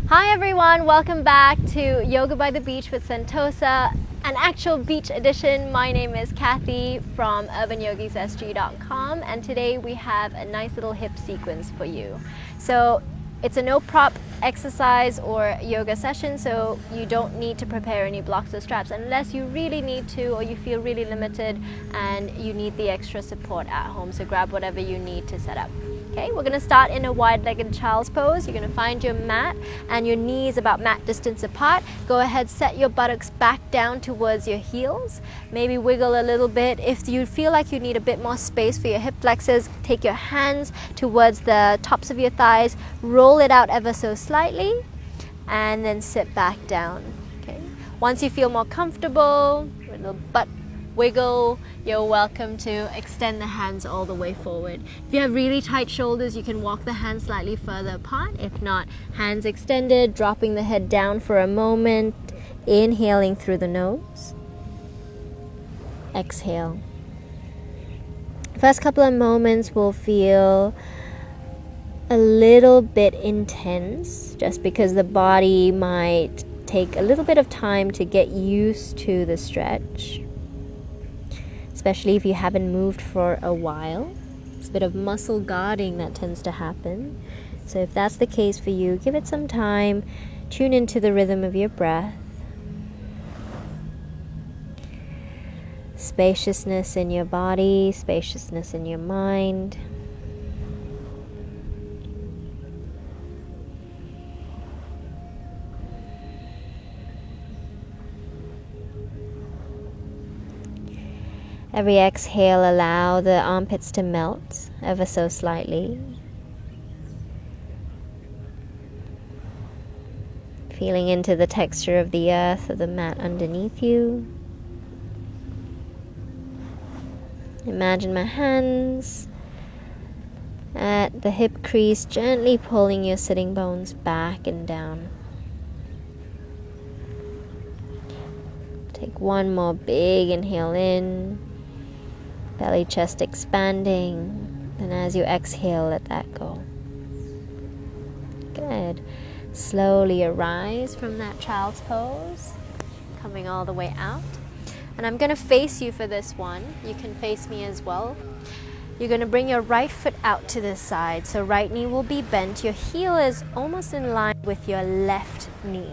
Hi everyone, welcome back to Yoga by the Beach with Sentosa, an actual beach edition. My name is Kathy from UrbanYogisSG.com, and today we have a nice little hip sequence for you. So it's a no prop exercise or yoga session, so you don't need to prepare any blocks or straps unless you really need to or you feel really limited and you need the extra support at home. So grab whatever you need to set up. Okay, we're going to start in a wide-legged child's pose. You're going to find your mat and your knees about mat distance apart. Go ahead, set your buttocks back down towards your heels. Maybe wiggle a little bit. If you feel like you need a bit more space for your hip flexors, take your hands towards the tops of your thighs, roll it out ever so slightly, and then sit back down. Okay. Once you feel more comfortable, a little butt wiggle, you're welcome to extend the hands all the way forward. If you have really tight shoulders, you can walk the hands slightly further apart. If not, hands extended, dropping the head down for a moment, inhaling through the nose, exhale. First couple of moments will feel a little bit intense just because the body might take a little bit of time to get used to the stretch, especially if you haven't moved for a while. It's a bit of muscle guarding that tends to happen. So if that's the case for you, give it some time, tune into the rhythm of your breath. Spaciousness in your body, spaciousness in your mind. Every exhale, allow the armpits to melt ever so slightly. Feeling into the texture of the earth or the mat underneath you. Imagine my hands at the hip crease, gently pulling your sitting bones back and down. Take one more big inhale in. Belly, chest expanding. And as you exhale, let that go. Good. Slowly arise from that child's pose, coming all the way out. And I'm going to face you for this one. You can face me as well. You're going to bring your right foot out to the side. So right knee will be bent. Your heel is almost in line with your left knee.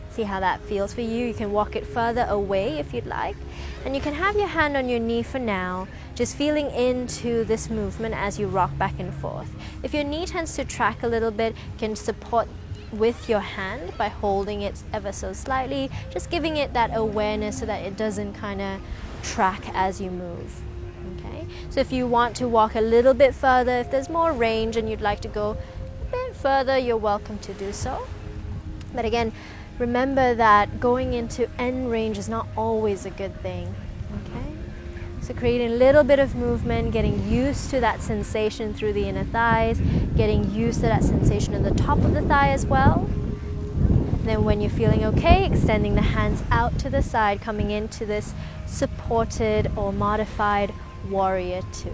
See how that feels for you. You can walk it further away if you'd like. And you can have your hand on your knee for now, just feeling into this movement as you rock back and forth. If your knee tends to track a little bit, you can support with your hand by holding it ever so slightly, just giving it that awareness so that it doesn't kind of track as you move. Okay? So if you want to walk a little bit further, if there's more range and you'd like to go a bit further, you're welcome to do so. But again, remember that going into end range is not always a good thing, okay? So creating a little bit of movement, getting used to that sensation through the inner thighs, getting used to that sensation in the top of the thigh as well. Then when you're feeling okay, extending the hands out to the side, coming into this supported or modified warrior two.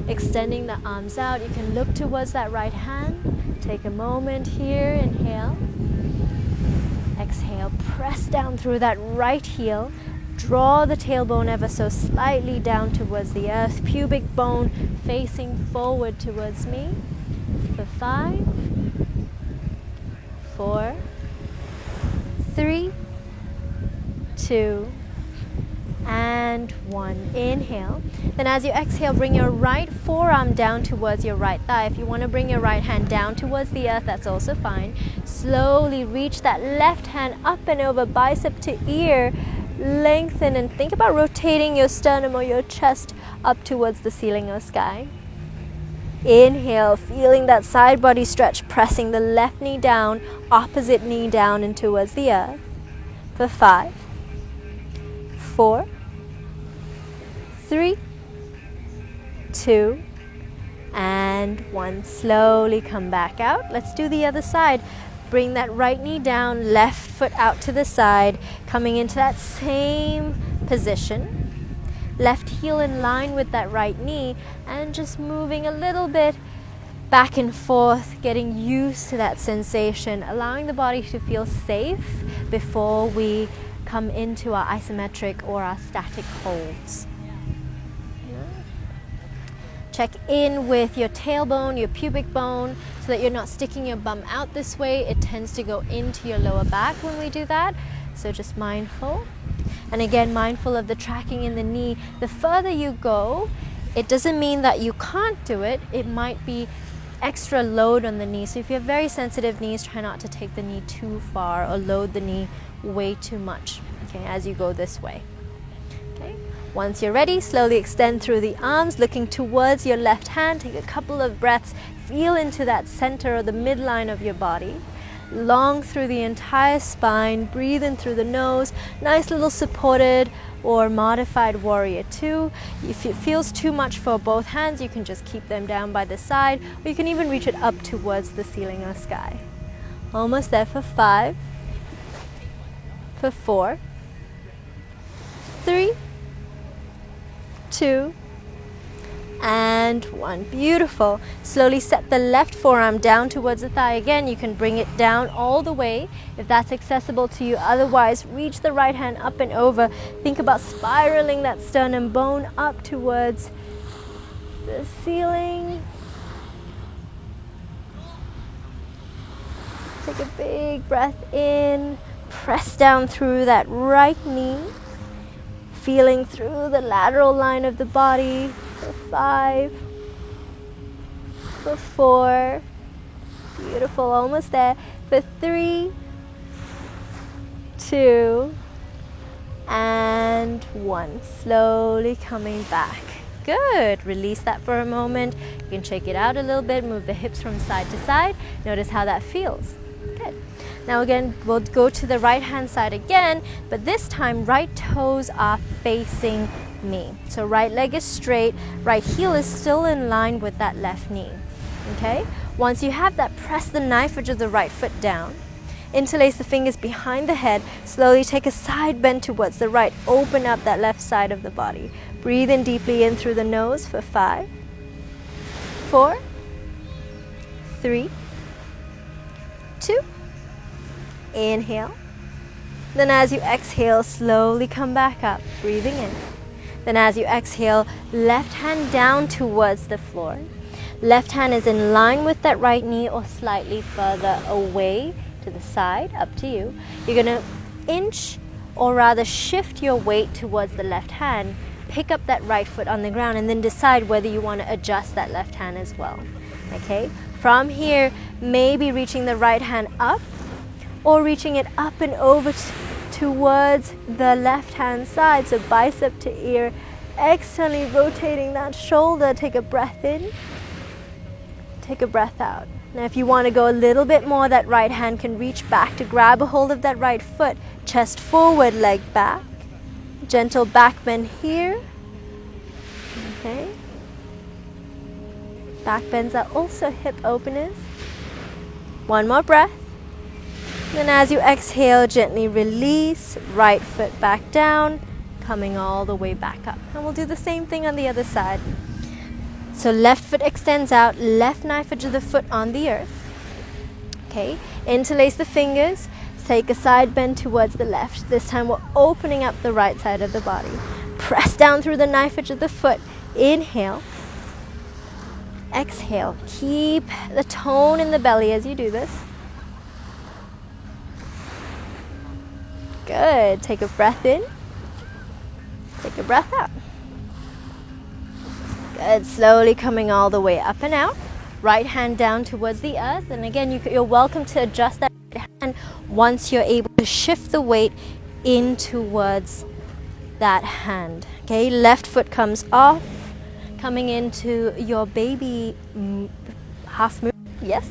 Extending the arms out, you can look towards that right hand. Take a moment here, inhale. Exhale, press down through that right heel. Draw the tailbone ever so slightly down towards the earth. Pubic bone facing forward towards me. For 5, 4, 3, 2, and 1. Inhale. Then as you exhale, bring your right forearm down towards your right thigh. If you want to bring your right hand down towards the earth, that's also fine. Slowly reach that left hand up and over, bicep to ear. Lengthen and think about rotating your sternum or your chest up towards the ceiling or sky. Inhale, feeling that side body stretch, pressing the left knee down, opposite knee down and towards the earth. For 5, 4, 3, 2, and 1. Slowly come back out. Let's do the other side. Bring that right knee down, left foot out to the side, coming into that same position. Left heel in line with that right knee, and just moving a little bit back and forth, getting used to that sensation, allowing the body to feel safe before we come into our isometric or our static holds. Check in with your tailbone, your pubic bone, so that you're not sticking your bum out this way. It tends to go into your lower back when we do that, so just mindful. And again, mindful of the tracking in the knee. The further you go, it doesn't mean that you can't do it. It might be extra load on the knee. So if you have very sensitive knees, try not to take the knee too far or load the knee way too much, okay, as you go this way. Okay. Once you're ready, slowly extend through the arms, looking towards your left hand. Take a couple of breaths. Feel into that center or the midline of your body. Long through the entire spine. Breathe in through the nose. Nice little supported or modified warrior two. If it feels too much for both hands, you can just keep them down by the side, or you can even reach it up towards the ceiling or sky. Almost there for 5, for 4, 3, 2, and 1. Beautiful. Slowly set the left forearm down towards the thigh again. You can bring it down all the way if that's accessible to you. Otherwise, reach the right hand up and over. Think about spiraling that sternum bone up towards the ceiling. Take a big breath in. Press down through that right knee. Feeling through the lateral line of the body. For 5, for 4, beautiful, almost there, for 3, 2, and 1. Slowly coming back. Good. Release that for a moment. You can shake it out a little bit, move the hips from side to side. Notice how that feels. Good. Now again, we'll go to the right hand side again, but this time right toes are facing me. So right leg is straight, right heel is still in line with that left knee. Okay? Once you have that, press the knife edge of the right foot down. Interlace the fingers behind the head. Slowly take a side bend towards the right. Open up that left side of the body. Breathe in deeply in through the nose for 5, 4, 3, 2. Inhale. Then as you exhale, slowly come back up, breathing in. Then as you exhale, left hand down towards the floor. Left hand is in line with that right knee or slightly further away to the side, up to you. You're going to inch or rather shift your weight towards the left hand. Pick up that right foot on the ground and then decide whether you want to adjust that left hand as well. Okay? From here, maybe reaching the right hand up or reaching it up and over towards the left hand side, so bicep to ear, externally rotating that shoulder. Take a breath in, take a breath out. Now if you want to go a little bit more, that right hand can reach back to grab a hold of that right foot, chest forward, leg back, gentle back bend here. Okay, back bends are also hip openers. One more breath. Then as you exhale, gently release, right foot back down, coming all the way back up. And we'll do the same thing on the other side. So left foot extends out, left knife edge of the foot on the earth. Okay, interlace the fingers, take a side bend towards the left. This time we're opening up the right side of the body. Press down through the knife edge of the foot. Inhale. Exhale. Keep the tone in the belly as you do this. Good. Take a breath in. Take a breath out. Good. Slowly coming all the way up and out. Right hand down towards the earth. And again, you're welcome to adjust that right hand once you're able to shift the weight in towards that hand. Okay. Left foot comes off, coming into your baby half move. Yes.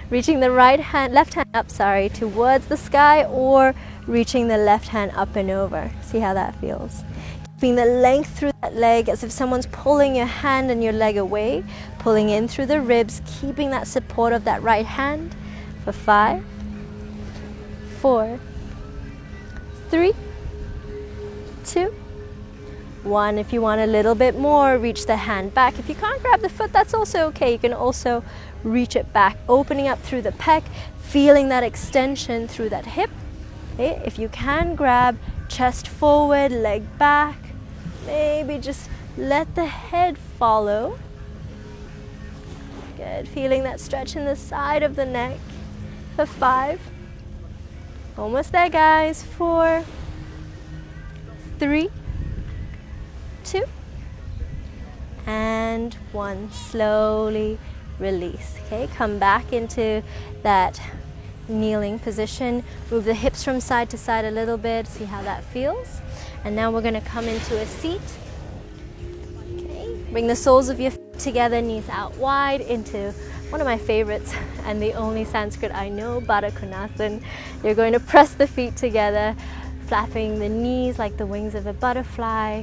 Reaching the left hand up, towards the sky, or reaching the left hand up and over. See how that feels. Keeping the length through that leg as if someone's pulling your hand and your leg away. Pulling in through the ribs, keeping that support of that right hand for 5, 4, 3, 2, 1. If you want a little bit more, reach the hand back. If you can't grab the foot, that's also okay. You can also reach it back, opening up through the pec, feeling that extension through that hip. Okay? If you can grab, chest forward, leg back. Maybe just let the head follow. Good, feeling that stretch in the side of the neck for 5. Almost there, guys. 4, 3, 2, and 1. Slowly release. Okay, come back into that kneeling position. Move the hips from side to side a little bit. See how that feels. And now we're going to come into a seat. Okay, bring the soles of your feet together, knees out wide, into one of my favorites and the only Sanskrit I know, Baddha Konasana. You're going to press the feet together, flapping the knees like the wings of a butterfly.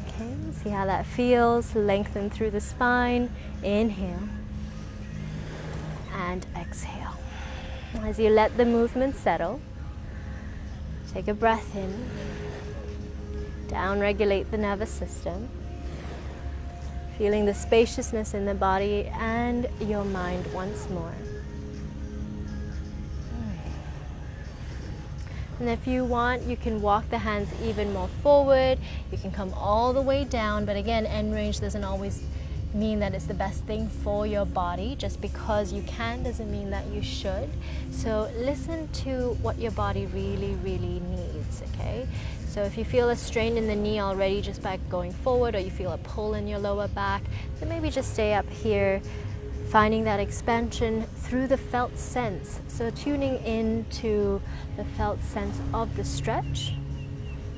Okay, see how that feels. Lengthen through the spine. Inhale and exhale. As you let the movement settle, take a breath in. Down-regulate the nervous system. Feeling the spaciousness in the body and your mind once more. And if you want, you can walk the hands even more forward. You can come all the way down, but again, end range doesn't always mean that it's the best thing for your body. Just because you can doesn't mean that you should. So listen to what your body really, really needs, okay? So if you feel a strain in the knee already just by going forward, or you feel a pull in your lower back, then maybe just stay up here, finding that expansion through the felt sense. So tuning into the felt sense of the stretch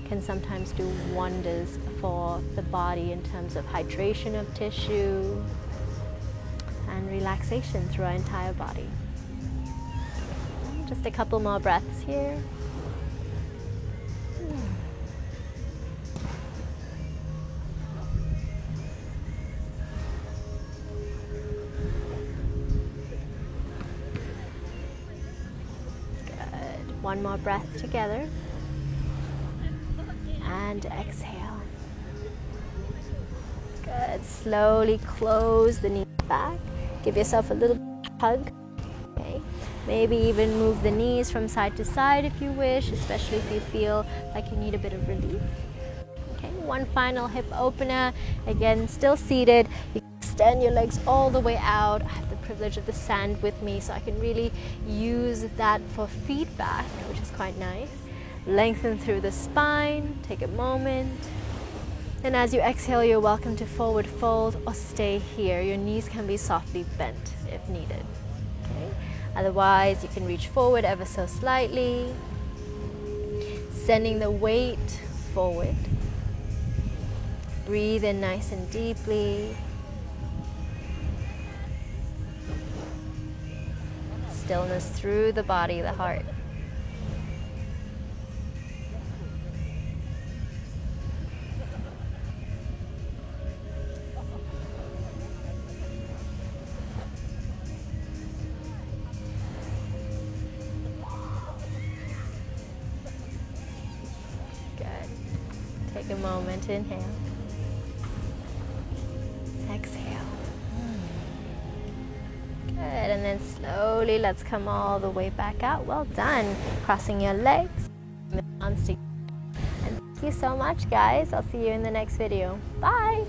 can sometimes do wonders for the body in terms of hydration of tissue and relaxation through our entire body. Just a couple more breaths here. Good. One more breath together. And exhale. Good. Slowly close the knees back. Give yourself a little hug. Okay. Maybe even move the knees from side to side if you wish, especially if you feel like you need a bit of relief. Okay. One final hip opener. Again, still seated. You can extend your legs all the way out. I have the privilege of the sand with me, so I can really use that for feedback, which is quite nice. Lengthen through the spine, take a moment. And as you exhale, you're welcome to forward fold or stay here. Your knees can be softly bent if needed. Okay? Otherwise, you can reach forward ever so slightly, sending the weight forward. Breathe in nice and deeply. Stillness through the body, the heart. Take a moment, inhale, exhale. Good, and then slowly let's come all the way back out. Well done. Crossing your legs, arms together. And thank you so much, guys. I'll see you in the next video. Bye.